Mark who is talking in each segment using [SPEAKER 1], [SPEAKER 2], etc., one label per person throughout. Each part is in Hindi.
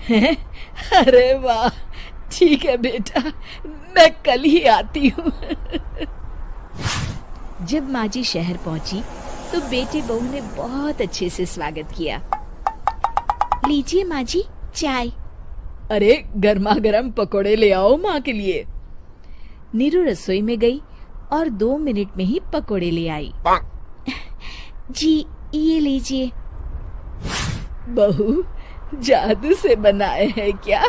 [SPEAKER 1] हैं? अरे वाह, ठीक है बेटा, मैं कल ही आती हूँ।
[SPEAKER 2] जब माँ जी शहर पहुंची तो बेटे बहू ने बहुत अच्छे से स्वागत किया। लीजिए माँ जी चाय।
[SPEAKER 1] अरे गर्मा गर्म पकोड़े ले आओ माँ के लिए।
[SPEAKER 2] नीरू रसोई में गई और 2 मिनट में ही पकोड़े ले आई। जी ये लीजिए।
[SPEAKER 1] बहू जादू से बनाए हैं क्या?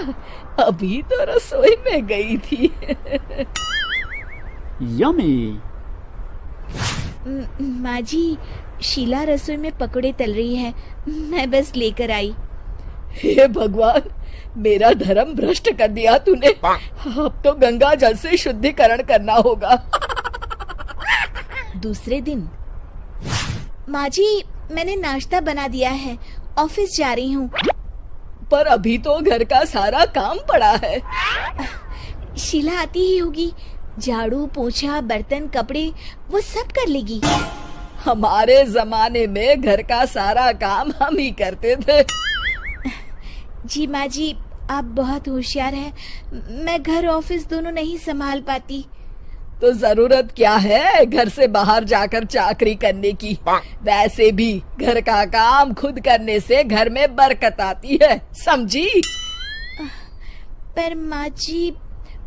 [SPEAKER 1] अभी तो रसोई में गई थी।
[SPEAKER 3] यम्मी।
[SPEAKER 2] माँ जी शीला रसोई में पकोड़े तल रही है, मैं बस लेकर आई।
[SPEAKER 1] हे भगवान, मेरा धर्म भ्रष्ट कर दिया तूने। अब तो गंगा जल से शुद्धिकरण करना होगा।
[SPEAKER 2] दूसरे दिन, माँ जी मैंने नाश्ता बना दिया है, ऑफिस जा रही हूँ।
[SPEAKER 1] पर अभी तो घर का सारा काम पड़ा है।
[SPEAKER 2] शीला आती ही होगी, झाड़ू पोछा बर्तन कपड़े वो सब कर लेगी।
[SPEAKER 1] हमारे जमाने में घर का सारा काम हम ही करते थे।
[SPEAKER 2] जी माँ जी आप बहुत होशियार हैं, मैं घर ऑफिस दोनों नहीं संभाल पाती।
[SPEAKER 1] तो जरूरत क्या है घर से बाहर जाकर चाकरी करने की? वैसे भी घर का काम खुद करने से घर में बरकत आती है, समझी?
[SPEAKER 2] पर माँ जी।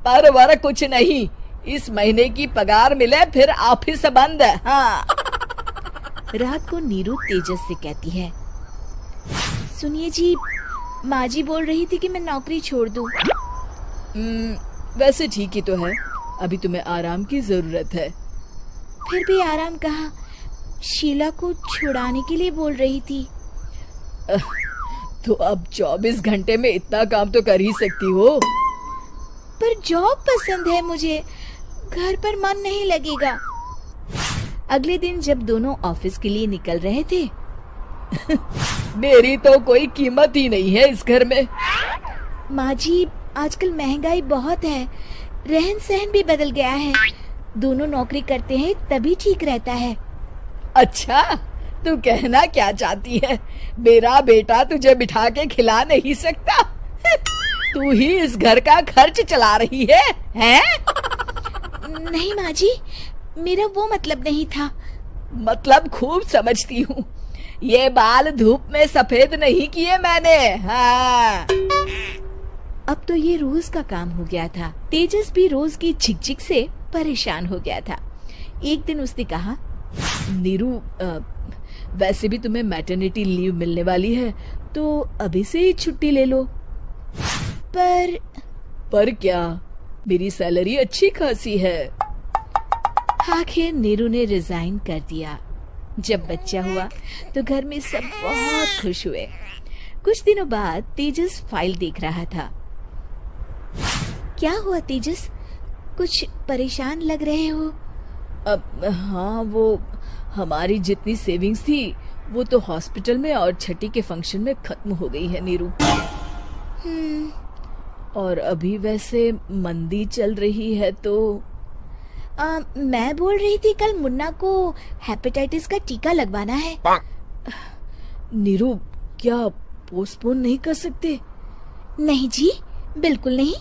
[SPEAKER 1] पर वर कुछ नहीं, इस महीने की पगार मिले फिर ऑफिस बंद है। हाँ।
[SPEAKER 2] रात को नीरू तेजस से कहती है, सुनिए जी, माँ जी बोल रही थी कि मैं नौकरी छोड़ दूं।
[SPEAKER 1] वैसे ठीक ही तो है, अभी तुम्हें आराम की जरूरत है।
[SPEAKER 2] फिर भी आराम कहाँ, शीला को छुड़ाने के लिए बोल रही थी।
[SPEAKER 1] तो अब 24 घंटे में इतना काम तो कर ही सकती हो।
[SPEAKER 2] पर जॉब पसंद है मुझे, घर पर मन नहीं लगेगा। अगले दिन जब दोनों ऑफिस के लिए निकल रहे थे,
[SPEAKER 1] मेरी तो कोई कीमत ही नहीं है इस घर में।
[SPEAKER 2] माँ जी आजकल महंगाई बहुत है, रहन सहन भी बदल गया है, दोनों नौकरी करते हैं तभी ठीक रहता है।
[SPEAKER 1] अच्छा, तू कहना क्या चाहती है? मेरा बेटा तुझे बिठा के खिला नहीं सकता? तू ही इस घर का खर्च चला रही है, हैं?
[SPEAKER 2] नहीं माँ जी, मेरा वो मतलब नहीं था।
[SPEAKER 1] मतलब खूब समझती हूँ, ये बाल धूप में सफेद नहीं किए मैंने। हाँ।
[SPEAKER 2] अब तो ये रोज का काम हो गया था। तेजस भी रोज की झिकझिक से परेशान हो गया था। एक दिन उसने कहा,
[SPEAKER 1] नीरू वैसे भी तुम्हें मैटरनिटी लीव मिलने वाली है, तो अभी से ही छुट्टी ले लो। पर क्या, मेरी सैलरी अच्छी खासी है।
[SPEAKER 2] आखिर नीरू ने रिजाइन कर दिया। जब बच्चा हुआ तो घर में सब बहुत खुश हुए। कुछ दिनों बाद तेजस फाइल देख रहा था। क्या हुआ तेजस, कुछ परेशान लग रहे हो?
[SPEAKER 1] हाँ, वो हमारी जितनी सेविंग्स थी वो तो हॉस्पिटल में और छठी के फंक्शन में खत्म हो गई है नीरू। और अभी वैसे मंदी चल रही है तो
[SPEAKER 2] मैं बोल रही थी कल मुन्ना को हेपेटाइटिस का टीका लगवाना है।
[SPEAKER 1] नीरू क्या पोस्टपोन नहीं कर सकते?
[SPEAKER 2] नहीं जी, बिल्कुल नहीं।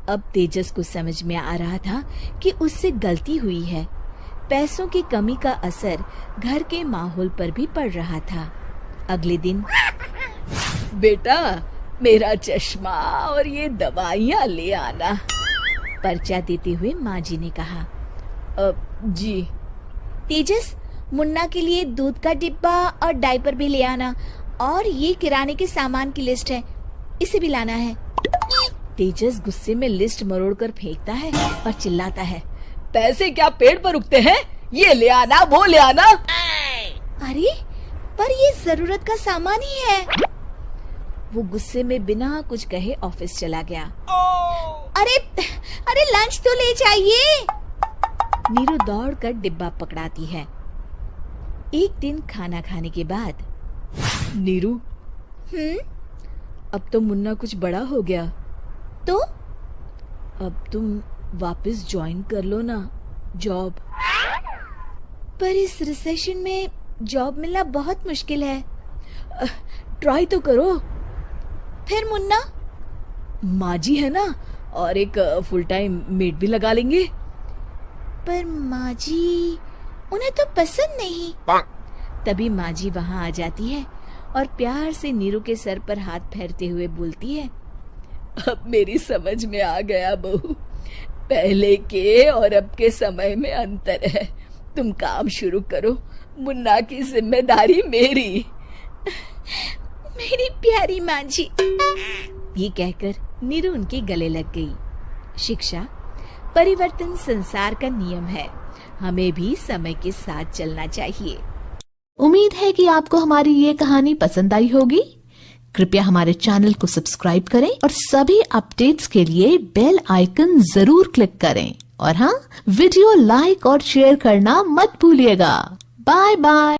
[SPEAKER 2] अब तेजस को समझ में आ रहा था कि उससे गलती हुई है। पैसों की कमी का असर घर के माहौल पर भी पड़ रहा था। अगले दिन,
[SPEAKER 1] बेटा मेरा चश्मा और ये दवाइयाँ ले आना,
[SPEAKER 2] पर्चा देते हुए माँ जी ने कहा।
[SPEAKER 1] जी।
[SPEAKER 2] तेजस मुन्ना के लिए दूध का डिब्बा और डायपर भी ले आना, और ये किराने के सामान की लिस्ट है, इसे भी लाना है। तेजस गुस्से में लिस्ट मरोड़कर फेंकता है और चिल्लाता है,
[SPEAKER 1] पैसे क्या पेड़ पर उगते हैं? ये ले आना, वो ले आना।
[SPEAKER 2] अरे पर ये जरूरत का सामान ही है। वो गुस्से में बिना कुछ कहे ऑफिस चला गया। अरे लंच तो ले जाइए। नीरू दौड़कर डिब्बा पकड़ाती है। एक दिन खाना खाने के बाद,
[SPEAKER 1] नीरू अब तो मुन्ना कुछ बड़ा हो गया,
[SPEAKER 2] तो
[SPEAKER 1] अब तुम वापस ज्वाइन कर लो ना जॉब।
[SPEAKER 2] पर इस रिसेशन में जॉब मिलना बहुत मुश्किल है।
[SPEAKER 1] ट्राई तो करो।
[SPEAKER 2] फिर मुन्ना?
[SPEAKER 1] माँ जी है ना, और एक फुल टाइम मेड भी लगा लेंगे।
[SPEAKER 2] पर माँ जी, उन्हें तो पसंद नहीं। तभी माँ जी वहाँ आ जाती है और प्यार से नीरू के सर पर हाथ फेरते हुए बोलती है,
[SPEAKER 1] अब मेरी समझ में आ गया बहू, पहले के और अब के समय में अंतर है। तुम काम शुरू करो, मुन्ना की जिम्मेदारी मेरी।
[SPEAKER 2] मेरी प्यारी माँ जी। ये कहकर नीरू उनके गले लग गई। शिक्षा, परिवर्तन संसार का नियम है, हमें भी समय के साथ चलना चाहिए।
[SPEAKER 3] उम्मीद है कि आपको हमारी ये कहानी पसंद आई होगी। कृपया हमारे चैनल को सब्सक्राइब करें और सभी अपडेट्स के लिए बेल आइकन जरूर क्लिक करें। और हाँ, वीडियो लाइक और शेयर करना मत भूलिएगा। Bye bye.